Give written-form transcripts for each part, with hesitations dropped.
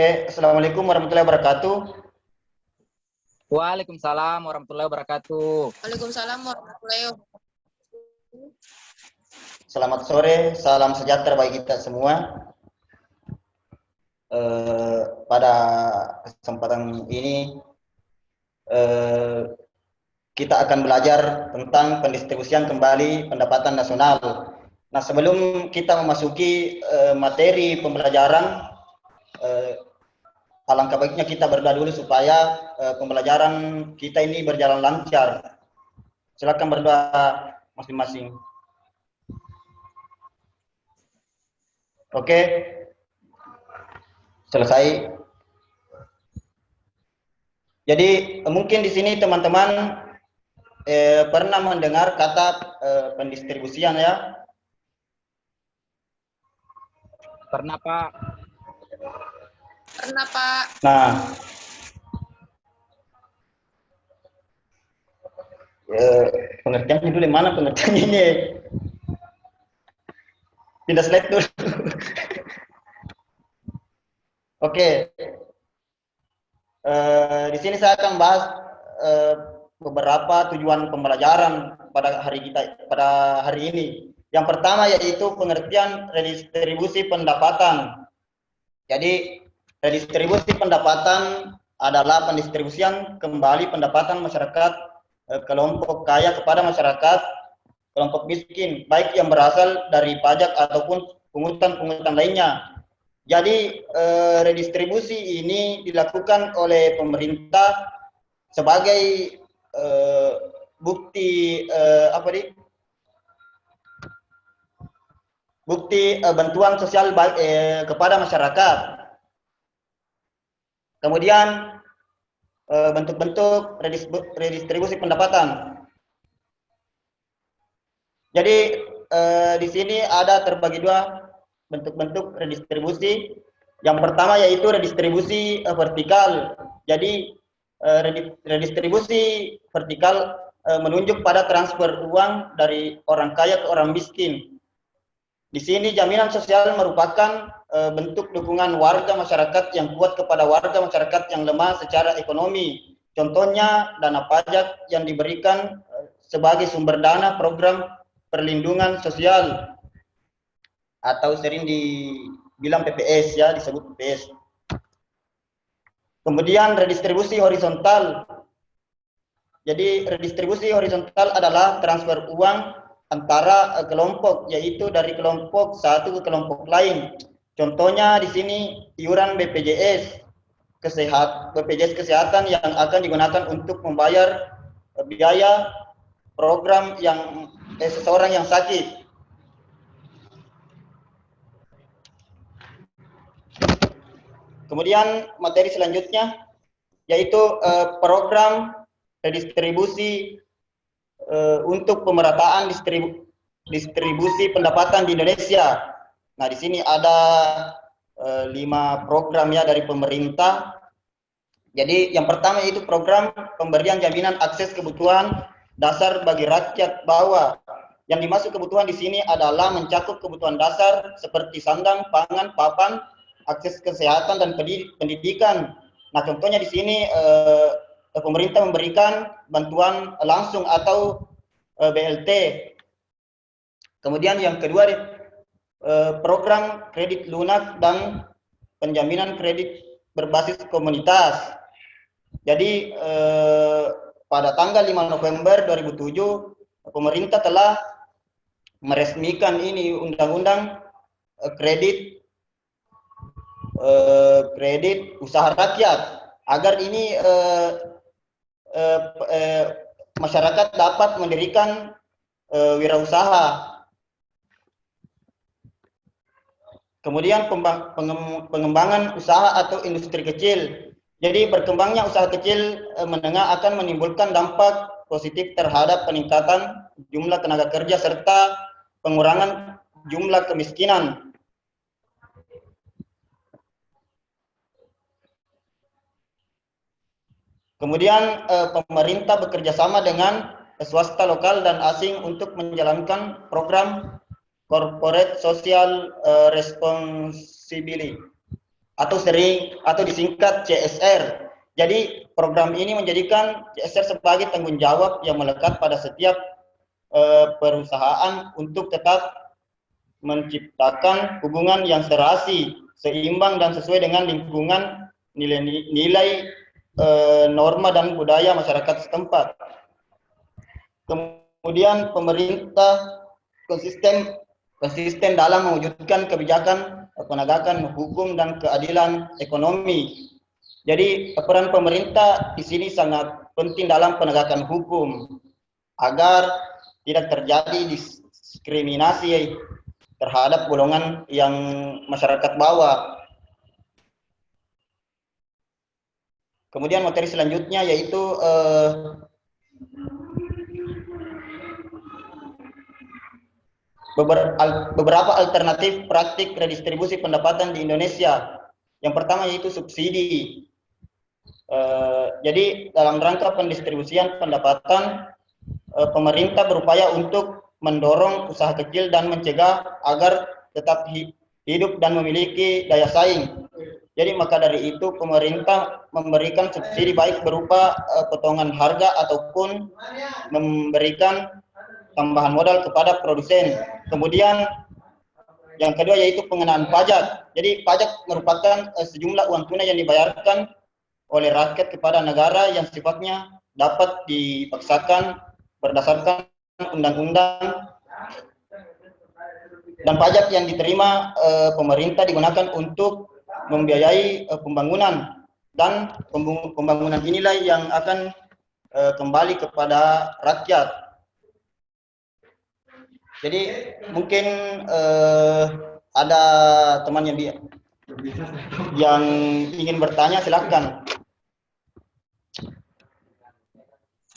Oke, Assalamualaikum warahmatullahi wabarakatuh. Waalaikumsalam warahmatullahi wabarakatuh. Waalaikumsalam warahmatullahi wabarakatuh. Selamat sore, salam sejahtera bagi kita semua. Pada kesempatan ini kita akan belajar tentang pendistribusian kembali pendapatan nasional. Nah, sebelum kita memasuki materi pembelajaran, alangkah baiknya kita berdoa dulu supaya pembelajaran kita ini berjalan lancar. Silakan berdoa masing-masing. Oke, selesai. Jadi mungkin di sini teman-teman pernah mendengar kata pendistribusian ya? Pernah, Pak. Pernah, Pak. Nah, pengertiannya dulu mana pengertiannya ini? Pindah slide dulu. Oke. Di sini saya akan bahas beberapa tujuan pembelajaran pada hari ini. Yang pertama yaitu pengertian redistribusi pendapatan. Jadi redistribusi pendapatan adalah pendistribusian kembali pendapatan masyarakat kelompok kaya kepada masyarakat kelompok miskin, baik yang berasal dari pajak ataupun pungutan-pungutan lainnya. Jadi redistribusi ini dilakukan oleh pemerintah sebagai bukti bantuan sosial kepada masyarakat. Kemudian bentuk-bentuk redistribusi pendapatan. Jadi di sini ada terbagi dua bentuk-bentuk redistribusi. Yang pertama yaitu redistribusi vertikal. Jadi redistribusi vertikal menunjuk pada transfer uang dari orang kaya ke orang miskin. Di sini jaminan sosial merupakan bentuk dukungan warga masyarakat yang kuat kepada warga masyarakat yang lemah secara ekonomi. Contohnya dana pajak yang diberikan sebagai sumber dana program perlindungan sosial atau sering dibilang PPS ya, disebut PPS. Kemudian redistribusi horizontal. Jadi redistribusi horizontal adalah transfer uang antara kelompok, yaitu dari kelompok satu ke kelompok lain. Contohnya di sini iuran BPJS Kesehatan yang akan digunakan untuk membayar biaya program yang seseorang yang sakit. Kemudian materi selanjutnya yaitu program redistribusi untuk pemerataan distribusi pendapatan di Indonesia. Nah, di sini ada 5 program ya dari pemerintah. Jadi yang pertama yaitu program pemberian jaminan akses kebutuhan dasar bagi rakyat bawah. Yang dimaksud kebutuhan di sini adalah mencakup kebutuhan dasar seperti sandang, pangan, papan, akses kesehatan dan pendidikan. Nah, contohnya di sini pemerintah memberikan bantuan langsung atau BLT. Kemudian yang kedua program kredit lunak dan penjaminan kredit berbasis komunitas. Jadi pada tanggal 5 November 2007 pemerintah telah meresmikan ini undang-undang kredit usaha rakyat agar ini masyarakat dapat mendirikan wirausaha. Kemudian pengembangan usaha atau industri kecil. Jadi berkembangnya usaha kecil menengah akan menimbulkan dampak positif terhadap peningkatan jumlah tenaga kerja serta pengurangan jumlah kemiskinan. Kemudian pemerintah bekerja sama dengan swasta lokal dan asing untuk menjalankan program corporate social responsibility atau disingkat CSR. Jadi program ini menjadikan CSR sebagai tanggung jawab yang melekat pada setiap perusahaan untuk tetap menciptakan hubungan yang serasi, seimbang dan sesuai dengan lingkungan, nilai-nilai, norma dan budaya masyarakat setempat. Kemudian pemerintah konsisten dalam mewujudkan kebijakan penegakan hukum dan keadilan ekonomi. Jadi peran pemerintah di sini sangat penting dalam penegakan hukum agar tidak terjadi diskriminasi terhadap golongan yang masyarakat bawah. Kemudian materi selanjutnya yaitu beberapa alternatif praktik redistribusi pendapatan di Indonesia. Yang pertama yaitu subsidi. Jadi dalam rangka pendistribusian pendapatan, pemerintah berupaya untuk mendorong usaha kecil dan mencegah agar tetap hidup dan memiliki daya saing. Jadi maka dari itu pemerintah memberikan subsidi baik berupa potongan harga ataupun memberikan tambahan modal kepada produsen. Kemudian yang kedua yaitu pengenaan pajak. Jadi pajak merupakan sejumlah uang tunai yang dibayarkan oleh rakyat kepada negara yang sifatnya dapat dipaksakan berdasarkan undang-undang, dan pajak yang diterima pemerintah digunakan untuk membiayai pembangunan, dan pembangunan inilah yang akan kembali kepada rakyat. Jadi mungkin ada teman yang ingin bertanya, silakan.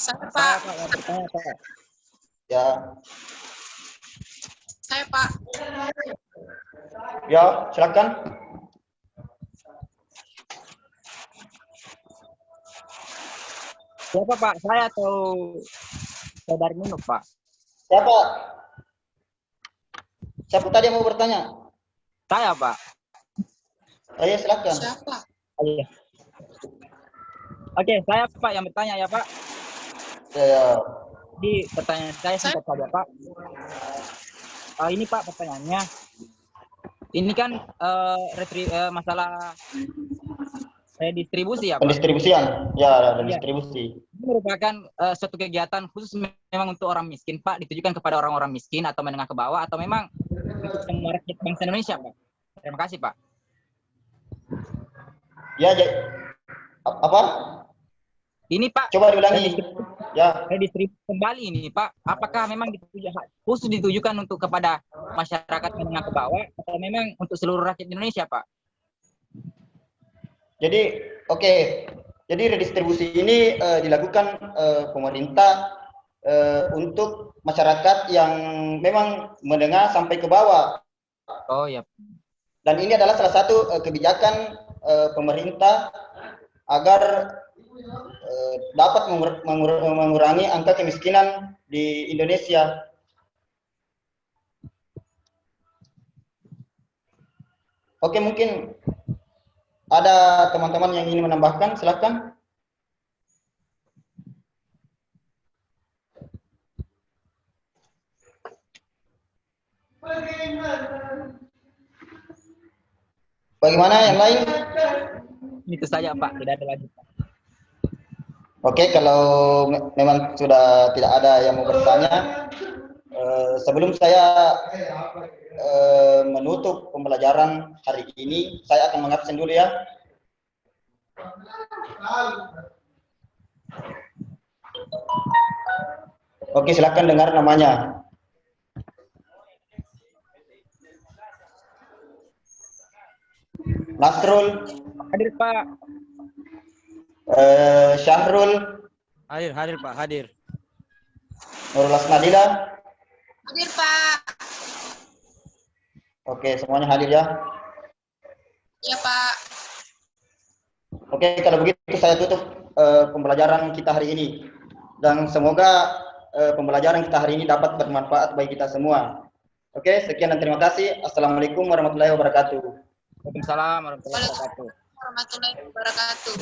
Saya Pak. Ya. Saya Pak. Ya, silakan. Siapa Pak? Saya atau saudari Nino Pak? Siapa? Siapa tadi yang mau bertanya? Saya Pak. Ayo silakan. Siapa? Iya. Oke, saya Pak yang bertanya ya Pak. Ya. Di pertanyaan saya singkat saja Pak. Ini Pak pertanyaannya. Ini kan masalah redistribusi ya Pak. Pendistribusian, ya redistribusi. Ini merupakan suatu kegiatan khusus memang untuk orang miskin Pak, ditujukan kepada orang-orang miskin atau menengah ke bawah, atau memang untuk semua rakyat bangsa Indonesia Pak. Terima kasih Pak. Ya, apa? Ini Pak. Coba diulangi. Ya. Redistribusi kembali ini Pak. Apakah memang khusus ditujukan untuk kepada masyarakat menengah ke bawah atau memang untuk seluruh rakyat Indonesia Pak? Jadi, oke. Jadi redistribusi ini dilakukan pemerintah untuk masyarakat yang memang menengah sampai ke bawah. Oh ya. Dan ini adalah salah satu kebijakan pemerintah agar dapat mengurangi angka kemiskinan di Indonesia. Oke, mungkin ada teman-teman yang ingin menambahkan, silakan. Bagaimana yang lain? Itu saja Pak, tidak ada lagi Pak. Oke, kalau memang sudah tidak ada yang mau bertanya, sebelum saya menutup pembelajaran hari ini, saya akan mengabsen dulu ya. Oke, silakan dengar namanya. Nasrul. Hadir Pak. Syahrul. Hadir Pak, hadir. Nurul Asnadila. Hadir Pak. Oke, semuanya hadir ya. Iya Pak. Oke, kalau begitu saya tutup pembelajaran kita hari ini. Dan semoga pembelajaran kita hari ini dapat bermanfaat bagi kita semua. Oke, sekian dan terima kasih. Assalamualaikum warahmatullahi wabarakatuh. Waalaikumsalam warahmatullahi wabarakatuh. Warahmatullahi wabarakatuh.